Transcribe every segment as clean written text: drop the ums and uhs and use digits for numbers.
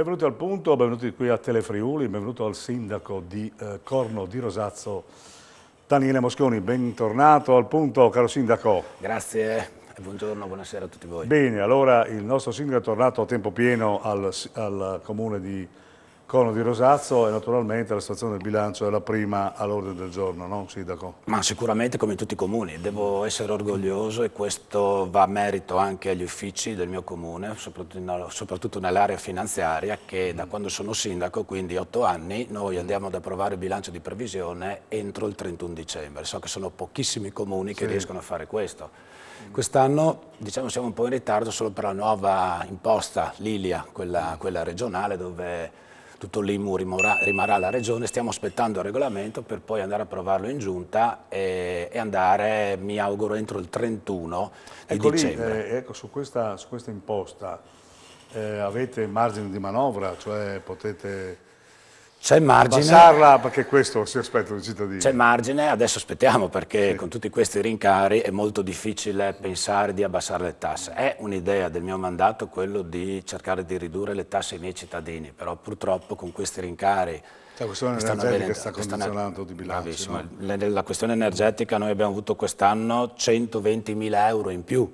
Benvenuti al punto, benvenuti qui a Telefriuli, benvenuto al sindaco di Corno di Rosazzo, Daniele Mosconi. Bentornato al punto, caro sindaco. Grazie e buongiorno, buonasera a tutti voi. Bene, allora il nostro sindaco è tornato a tempo pieno al comune di Corno di Rosazzo e naturalmente la situazione del bilancio è la prima all'ordine del giorno, no sindaco? Ma sicuramente come in tutti i comuni, devo essere orgoglioso e questo va a merito anche agli uffici del mio comune, soprattutto nell'area finanziaria, che da quando sono sindaco, quindi 8 anni, noi andiamo ad approvare il bilancio di previsione entro il 31 dicembre. So che sono pochissimi comuni che riescono a fare questo. Quest'anno diciamo siamo un po' in ritardo solo per la nuova imposta Lilia, quella regionale, dove tutto l'IMU rimarrà alla regione. Stiamo aspettando il regolamento per poi andare a provarlo in giunta e andare, mi auguro, entro il 31 di dicembre. Ecco, su questa imposta avete margine di manovra, cioè potete C'è margine, abbassarla, perché questo si aspettano i cittadini. c'è margine, adesso aspettiamo perché con tutti questi rincari è molto difficile pensare di abbassare le tasse. È un'idea del mio mandato quello di cercare di ridurre le tasse ai miei cittadini, però purtroppo con questi rincari La questione energetica sta condizionando di bilancio. No? La questione energetica, noi abbiamo avuto quest'anno 120.000 euro in più.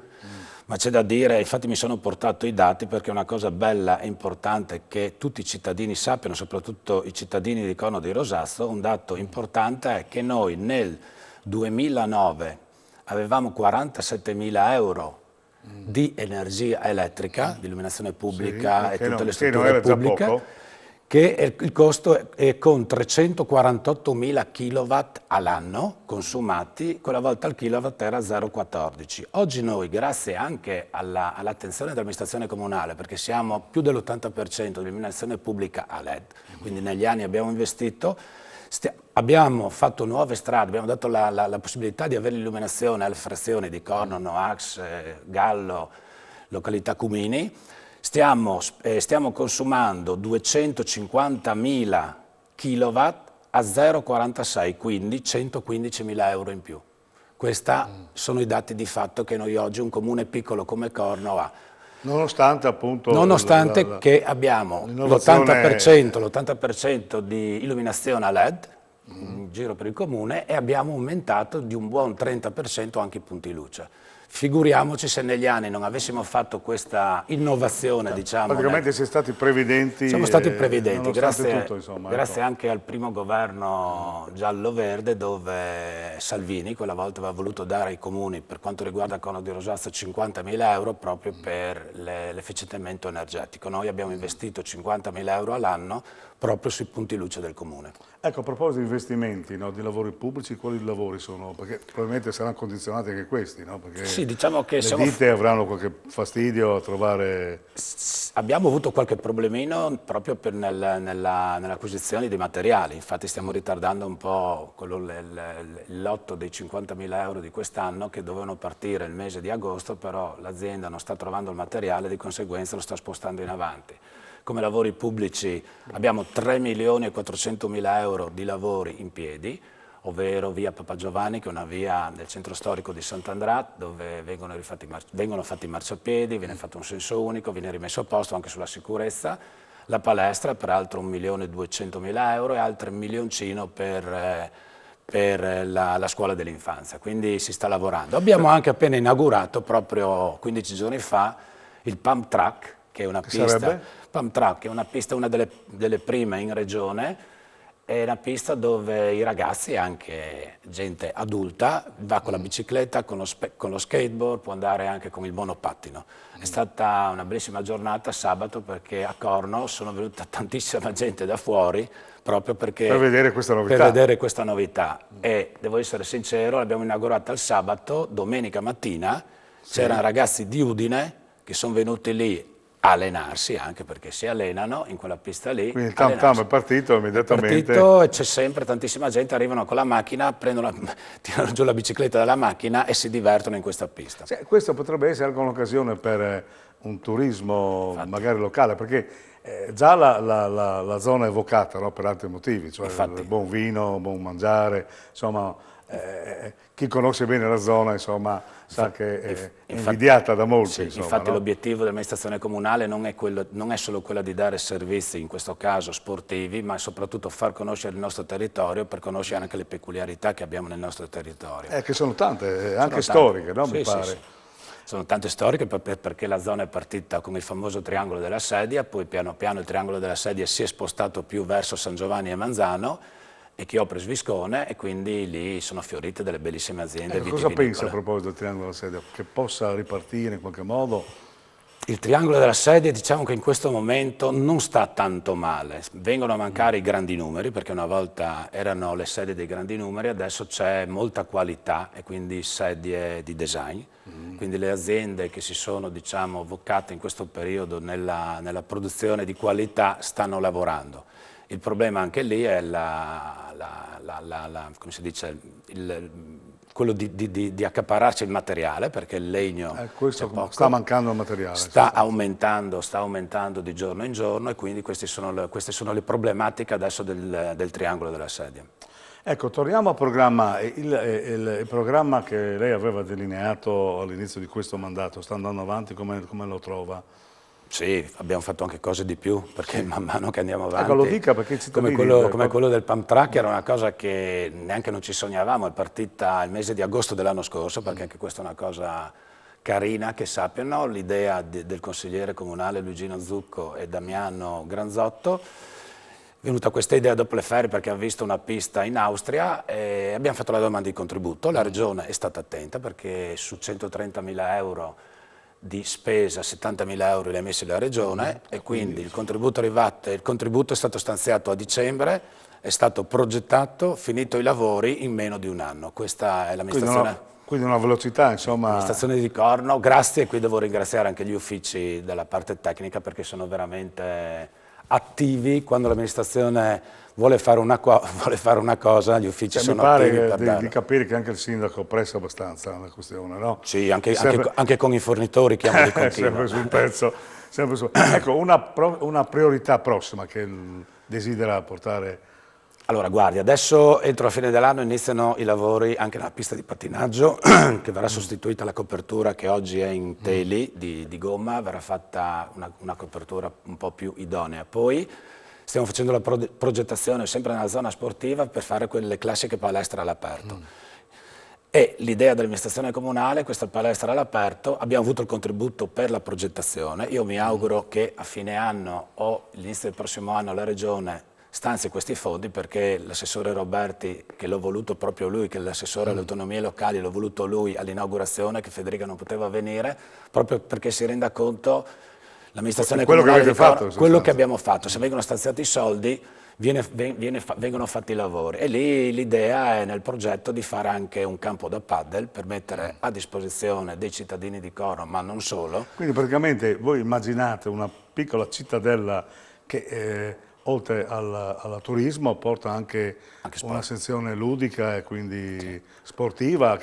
Ma c'è da dire, infatti mi sono portato i dati perché è una cosa bella e importante che tutti i cittadini sappiano, soprattutto i cittadini di Corno di Rosazzo. Un dato importante è che noi nel 2009 avevamo 47.000 euro di energia elettrica, di illuminazione pubblica e tutte le strutture pubbliche, che il costo è con 348.000 kW all'anno consumati, quella volta il kilowatt era 0,14. Oggi noi, grazie anche all'attenzione dell'amministrazione comunale, perché siamo più dell'80% di illuminazione pubblica a LED, quindi negli anni abbiamo investito, abbiamo fatto nuove strade, abbiamo dato la possibilità di avere l'illuminazione alle frazioni di Corno, Noax, Gallo, località Cumini. Stiamo consumando 250.000 kW a 0,46, quindi 115.000 euro in più. Questi sono i dati di fatto che noi oggi, un comune piccolo come Corno, ha. Nonostante appunto... che abbiamo l'80% di illuminazione a LED in giro per il comune e abbiamo aumentato di un buon 30% anche i punti luce. Figuriamoci se negli anni non avessimo fatto questa innovazione, diciamo. Praticamente siete stati previdenti. Siamo stati previdenti, grazie anche al primo governo giallo-verde, dove Salvini quella volta aveva voluto dare ai comuni, per quanto riguarda Corno di Rosazzo, 50.000 euro proprio per l'efficientamento energetico. Noi abbiamo investito 50.000 euro all'anno proprio sui punti luce del comune. Ecco, a proposito di investimenti, no, di lavori pubblici, quali lavori sono? Perché probabilmente saranno condizionati anche questi, no? Perché sì, diciamo che le ditte avranno qualche fastidio a trovare... Abbiamo avuto qualche problemino proprio nell'acquisizione dei materiali, infatti stiamo ritardando un po' il lotto dei 50.000 euro di quest'anno che dovevano partire il mese di agosto, però l'azienda non sta trovando il materiale, di conseguenza lo sta spostando in avanti. Come lavori pubblici abbiamo 3.400.000 euro di lavori in piedi, ovvero via Papa Giovanni, che è una via del centro storico di Sant'Andrà, dove vengono fatti i marciapiedi, viene fatto un senso unico, viene rimesso a posto anche sulla sicurezza, la palestra, peraltro 1.200.000 euro e altri $1 milioncino per la scuola dell'infanzia, quindi si sta lavorando. Abbiamo anche appena inaugurato, proprio 15 giorni fa, il Pump Track, che è una pista... Pump Track è una pista, una delle prime in regione, è una pista dove i ragazzi, anche gente adulta, va con la bicicletta, con lo skateboard, può andare anche con il monopattino. È stata una bellissima giornata sabato perché a Corno sono venuta tantissima gente da fuori proprio perché, per vedere questa novità. E devo essere sincero, l'abbiamo inaugurata il sabato, domenica mattina, c'erano ragazzi di Udine che sono venuti lì a allenarsi, anche perché si allenano in quella pista lì. Quindi il tam tam è partito immediatamente. È partito e c'è sempre tantissima gente, arrivano con la macchina, tirano giù la bicicletta dalla macchina e si divertono in questa pista. Questa potrebbe essere anche un'occasione per un turismo magari locale, perché già la zona è evocata, no, per altri motivi, cioè buon vino, buon mangiare, insomma chi conosce bene la zona insomma, sa che è invidiata da molti. Sì, insomma, infatti no? l'obiettivo dell'amministrazione comunale non è solo quello di dare servizi, in questo caso sportivi, ma soprattutto far conoscere il nostro territorio per conoscere anche le peculiarità che abbiamo nel nostro territorio. Che sono tante, anche Sono storiche, tante. no? Sì, Mi sì, pare. sì. Sono tante storiche perché la zona è partita con il famoso triangolo della Sedia, poi piano piano il triangolo della Sedia si è spostato più verso San Giovanni e Manzano e Chiopres Viscone, e quindi lì sono fiorite delle bellissime aziende Cosa pensi a vitivinicole. proposito del triangolo della Sedia? Che possa ripartire in qualche modo? Il triangolo della Sedia, diciamo che in questo momento non sta tanto male, vengono a mancare i grandi numeri, perché una volta erano le sedie dei grandi numeri, adesso c'è molta qualità e quindi sedie di design, quindi le aziende che si sono, diciamo, vocate in questo periodo nella produzione di qualità stanno lavorando. Il problema anche lì è come si dice, quello di accaparrarci il materiale, perché il legno Questo c'è poco, sta mancando il materiale. sta aumentando di giorno in giorno, e quindi queste sono le problematiche adesso del triangolo della Sedia. Ecco, torniamo al programma. Il programma che lei aveva delineato all'inizio di questo mandato sta andando avanti, come lo trova? Sì, abbiamo fatto anche cose di più, perché man mano che andiamo avanti, Ecco, lo dica perché i cittadini... come quello del pump track, era una cosa che neanche non ci sognavamo, è partita il mese di agosto dell'anno scorso, perché anche questa è una cosa carina che sappiano, l'idea del consigliere comunale Luigino Zucco e Damiano Granzotto. È venuta questa idea dopo le ferie perché ha visto una pista in Austria e abbiamo fatto la domanda di contributo. La regione è stata attenta perché su 130.000 euro di spesa 70.000 euro li ha messi la regione, e quindi il contributo è stato stanziato a dicembre, è stato progettato, finito i lavori in meno di un anno. Questa è l'amministrazione. Quindi una velocità, insomma... L'amministrazione di Corno, grazie, e qui devo ringraziare anche gli uffici della parte tecnica perché sono veramente attivi quando l'amministrazione vuole fare una cosa, gli uffici sono attivi per Mi pare darlo. di capire che anche il sindaco pressa abbastanza la questione, no? Sì, anche con i fornitori chiamo di continuo. Sempre sul pezzo. Ecco, una priorità prossima che desidera portare... Allora, guardi, adesso entro la fine dell'anno iniziano i lavori anche nella pista di pattinaggio, che verrà sostituita la copertura che oggi è in teli di gomma, verrà fatta una copertura un po' più idonea. Poi stiamo facendo la progettazione sempre nella zona sportiva per fare quelle classiche palestre all'aperto. E l'idea dell'amministrazione comunale, questa palestra all'aperto, abbiamo avuto il contributo per la progettazione. Io mi auguro che a fine anno o all'inizio del prossimo anno la Regione stanzi questi fondi, perché l'assessore Roberti, che l'ho voluto proprio lui, che è l'assessore alle autonomie locali, l'ho voluto lui all'inaugurazione, che Federica non poteva venire, proprio perché si renda conto l'amministrazione comunale quello che abbiamo fatto. Se vengono stanziati i soldi, vengono fatti i lavori, e lì l'idea è nel progetto di fare anche un campo da paddle per mettere a disposizione dei cittadini di Coro, ma non solo. Quindi praticamente voi immaginate una piccola cittadella che oltre al turismo porta anche una sezione ludica e quindi sportiva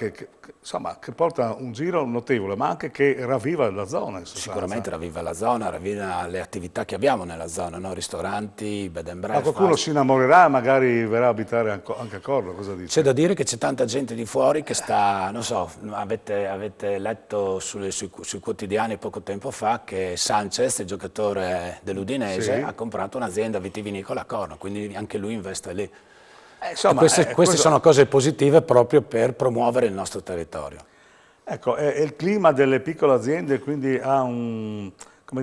insomma, che porta un giro notevole, ma anche che ravviva la zona. In sostanza. Sicuramente ravviva la zona, ravviva le attività che abbiamo nella zona, no? Ristoranti, bed and breakfast. Ma qualcuno si innamorerà e magari verrà a abitare anche a Corno, cosa dice? C'è da dire che c'è tanta gente di fuori che sta, non so, avete letto sui quotidiani poco tempo fa che Sanchez, il giocatore dell'Udinese, sì, ha comprato un'azienda vitivinicola a Corno, quindi anche lui investe lì. Insomma, queste sono cose positive proprio per promuovere il nostro territorio. Ecco, il clima delle piccole aziende quindi come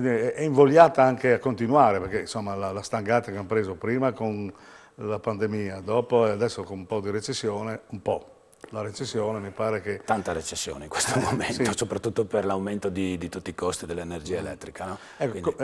dire, è invogliata anche a continuare, perché insomma la stangata che hanno preso prima con la pandemia, dopo e adesso con un po' di recessione, la recessione mi pare che... Tanta recessione in questo momento, sì, soprattutto per l'aumento di tutti i costi dell'energia elettrica. No? Ecco,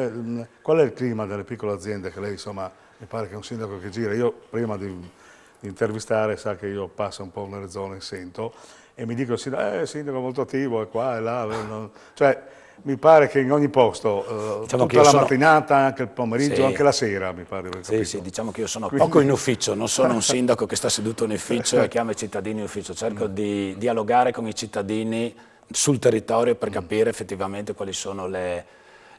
qual è il clima delle piccole aziende che lei, insomma, mi pare che è un sindaco che gira? Io prima di intervistare, sa che io passo un po' nelle zone, sento, e mi dicono, sindaco molto attivo, è qua e là, cioè mi pare che in ogni posto, diciamo tutta la mattinata, anche il pomeriggio, sì, anche la sera, mi pare. Sì, diciamo che io sono poco in ufficio, non sono un sindaco che sta seduto in ufficio e chiama i cittadini in ufficio, cerco di dialogare con i cittadini sul territorio per capire effettivamente quali sono le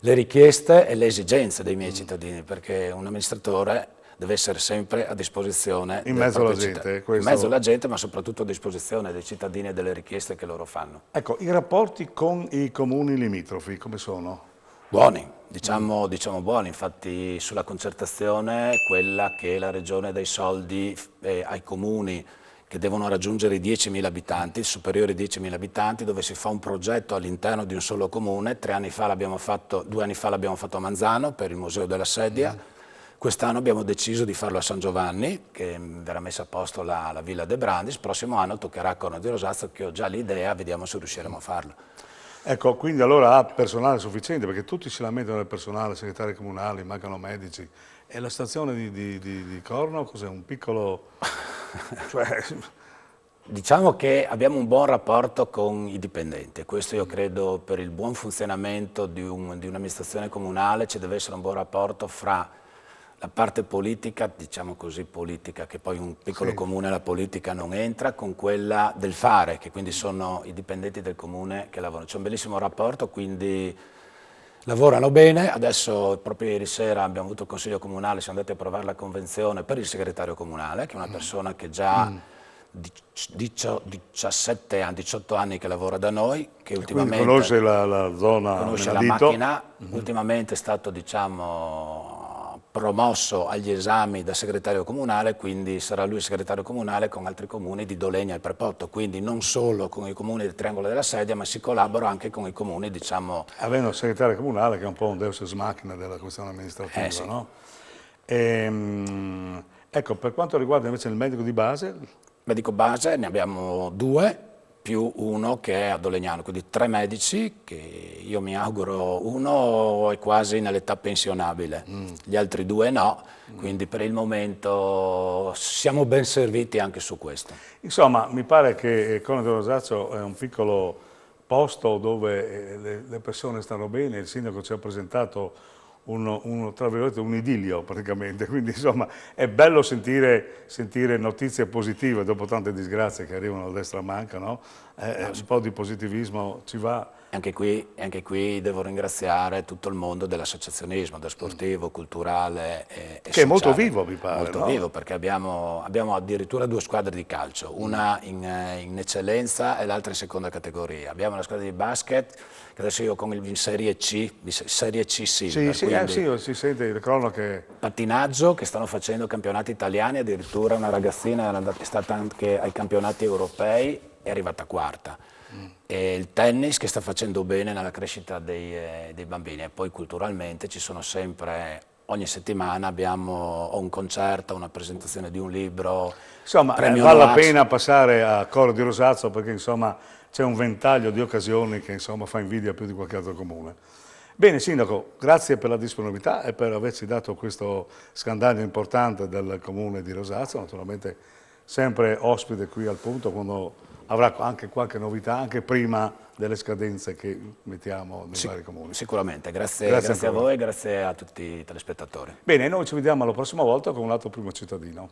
le richieste e le esigenze dei miei cittadini, perché un amministratore deve essere sempre a disposizione In del mezzo alla proprio gente, cittadino. questo. In mezzo alla gente, ma soprattutto a disposizione dei cittadini e delle richieste che loro fanno. Ecco, i rapporti con i comuni limitrofi come sono? Buoni, diciamo buoni, infatti sulla concertazione quella che la Regione dà i soldi ai comuni che devono raggiungere i 10.000 abitanti, superiori ai 10.000 abitanti, dove si fa un progetto all'interno di un solo comune. 2 anni fa l'abbiamo fatto a Manzano per il Museo della Sedia, quest'anno abbiamo deciso di farlo a San Giovanni, che verrà messa a posto la Villa De Brandis, il prossimo anno toccherà a Corno di Rosazzo, che ho già l'idea, vediamo se riusciremo a farlo. Ecco, quindi allora ha personale sufficiente, perché tutti si lamentano del personale, segretari comunali, mancano medici. E la stazione di Corno cos'è? Un piccolo... cioè... Diciamo che abbiamo un buon rapporto con i dipendenti e questo io credo per il buon funzionamento di un'amministrazione comunale ci deve essere un buon rapporto fra la parte politica, diciamo così politica, che poi un piccolo comune la politica non entra, con quella del fare, che quindi sono i dipendenti del comune che lavorano. C'è un bellissimo rapporto, quindi lavorano bene. Adesso, proprio ieri sera, abbiamo avuto il Consiglio Comunale, siamo andati a approvare la convenzione per il segretario comunale, che è una persona che già 17 anni, 18 anni che lavora da noi, che ultimamente conosce la zona, conosce la macchina, ultimamente è stato promosso agli esami da segretario comunale, quindi sarà lui segretario comunale con altri comuni di Dolegna e Prepotto, quindi non solo con i comuni del Triangolo della Sedia, ma si collabora anche con i comuni, diciamo... Avendo il segretario comunale che è un po' un deus ex machina della questione amministrativa, sì. no? Ecco, per quanto riguarda invece il medico di base... Medico base ne abbiamo 2, più uno che è a Dolegnano, quindi 3 medici che io mi auguro, uno è quasi nell'età pensionabile, gli altri 2 no, quindi per il momento siamo ben serviti anche su questo. Insomma, mi pare che Corno di Rosazzo è un piccolo posto dove le persone stanno bene, il sindaco ci ha presentato tra virgolette, un idillio praticamente, quindi insomma è bello sentire notizie positive dopo tante disgrazie che arrivano a destra manca, no? Un po' di positivismo ci va. Anche qui devo ringraziare tutto il mondo dell'associazionismo, del sportivo, culturale e che è molto sociale. vivo, mi pare. Molto no? vivo, perché abbiamo addirittura 2 squadre di calcio, una in eccellenza e l'altra in seconda categoria. Abbiamo una squadra di basket, che adesso io con in Serie C Silver, sì, si sente le cronache. Pattinaggio, che stanno facendo campionati italiani, addirittura una ragazzina è stata anche ai campionati europei, è arrivata quarta. E il tennis, che sta facendo bene nella crescita dei bambini, e poi culturalmente ci sono sempre, ogni settimana abbiamo un concerto, una presentazione di un libro. Insomma, vale la pena passare a Corno di Rosazzo perché insomma c'è un ventaglio di occasioni che insomma fa invidia più di qualche altro comune. Bene Sindaco, grazie per la disponibilità e per averci dato questo scandaglio importante del comune di Rosazzo, naturalmente sempre ospite qui al punto quando avrà anche qualche novità, anche prima delle scadenze che mettiamo nei vari comuni. Sicuramente, grazie a voi e grazie a tutti i telespettatori. Bene, noi ci vediamo alla prossima volta con un altro primo cittadino.